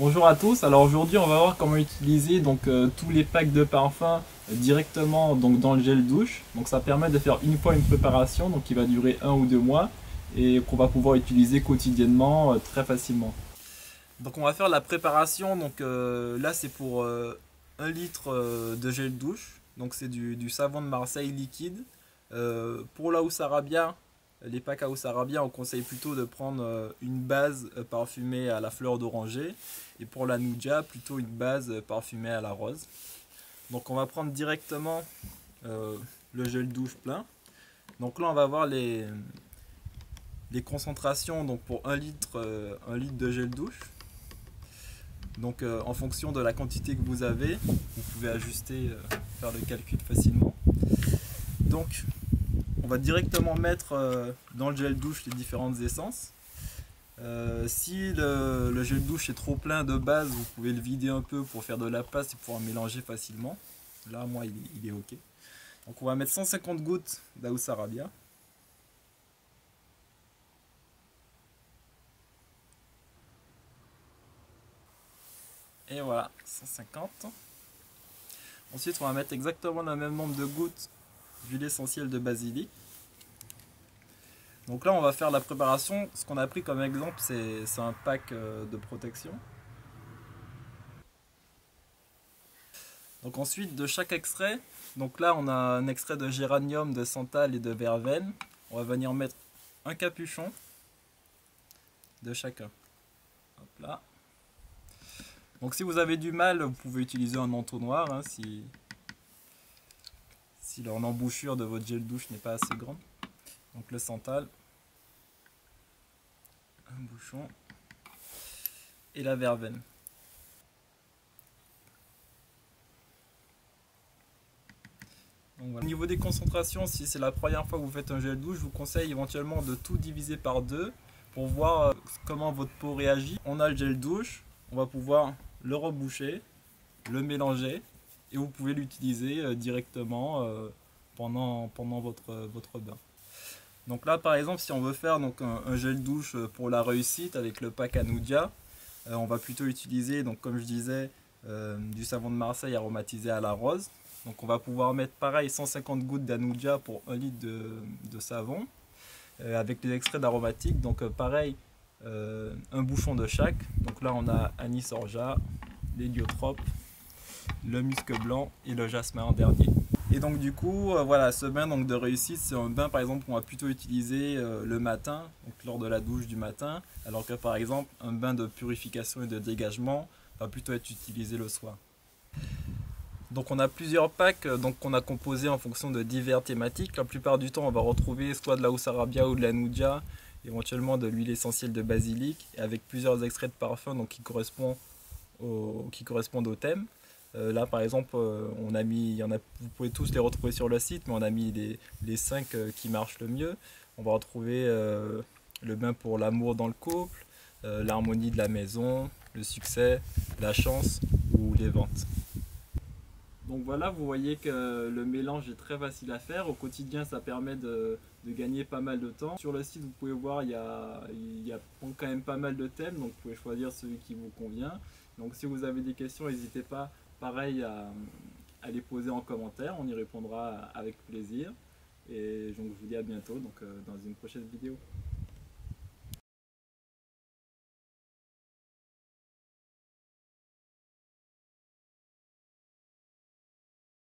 Bonjour à tous, alors aujourd'hui on va voir comment utiliser tous les packs de parfums directement dans le gel douche. Donc ça permet de faire une fois une préparation qui va durer 1 ou 2 mois et qu'on va pouvoir utiliser quotidiennement très facilement. Donc on va faire la préparation, là c'est pour 1 litre de gel douche, donc c'est du savon de Marseille liquide. Pour la housse arabia, les packs à housse arabia, on conseille plutôt de prendre une base parfumée à la fleur d'oranger et pour la Noudia, plutôt une base parfumée à la rose. Donc on va prendre directement le gel douche plein. Donc là on va voir les concentrations pour 1 litre de gel douche. Donc en fonction de la quantité que vous avez, vous pouvez ajuster, faire le calcul facilement. Donc on va directement mettre dans le gel douche les différentes essences. Si le gel douche est trop plein de base, vous pouvez le vider un peu pour faire de la passe et pouvoir mélanger facilement. Là moi il est ok. Donc on va mettre 150 gouttes d'Aous Arabia. Et voilà, 150. Ensuite, on va mettre exactement le même nombre de gouttes d'huile essentielle de basilic. Donc là, on va faire la préparation. Ce qu'on a pris comme exemple, c'est un pack de protection. Donc ensuite, de chaque extrait, donc là, on a un extrait de géranium, de santal et de verveine. On va venir mettre un capuchon de chacun. Hop là. Donc si vous avez du mal, vous pouvez utiliser un entonnoir hein, si l'embouchure de votre gel douche n'est pas assez grande. Donc le santal, un bouchon et la verveine. Donc voilà. Au niveau des concentrations, si c'est la première fois que vous faites un gel douche, je vous conseille éventuellement de tout diviser par deux pour voir comment votre peau réagit. On a le gel douche, on va pouvoir le reboucher, le mélanger et vous pouvez l'utiliser directement pendant votre bain. Donc là par exemple si on veut faire un gel douche pour la réussite avec le pack Anoudia, on va plutôt utiliser comme je disais du savon de Marseille aromatisé à la rose. Donc on va pouvoir mettre pareil 150 gouttes d'Anoudia pour 1 litre de savon avec les extraits d'aromatiques. Donc pareil un bouchon de chaque. Donc là on a anis orgeat, l'héliotrope, le musc blanc et le jasmin en dernier. Et donc du coup, voilà, ce bain de réussite, c'est un bain par exemple qu'on va plutôt utiliser le matin, donc lors de la douche du matin, alors que par exemple un bain de purification et de dégagement va plutôt être utilisé le soir. Donc on a plusieurs packs qu'on a composés en fonction de diverses thématiques. La plupart du temps, on va retrouver soit de la housse arabia ou de la noudia, éventuellement de l'huile essentielle de basilic, avec plusieurs extraits de parfum qui correspondent au thème. Là par exemple on a mis, vous pouvez tous les retrouver sur le site, mais on a mis les 5 qui marchent le mieux. On va retrouver le bain pour l'amour dans le couple, l'harmonie de la maison, le succès, la chance ou les ventes. Donc voilà, vous voyez que le mélange est très facile à faire. Au quotidien, ça permet de gagner pas mal de temps. Sur le site, vous pouvez voir, il y a quand même pas mal de thèmes, donc vous pouvez choisir celui qui vous convient. Donc si vous avez des questions, n'hésitez pas, pareil, à les poser en commentaire. On y répondra avec plaisir. Et donc je vous dis à bientôt dans une prochaine vidéo.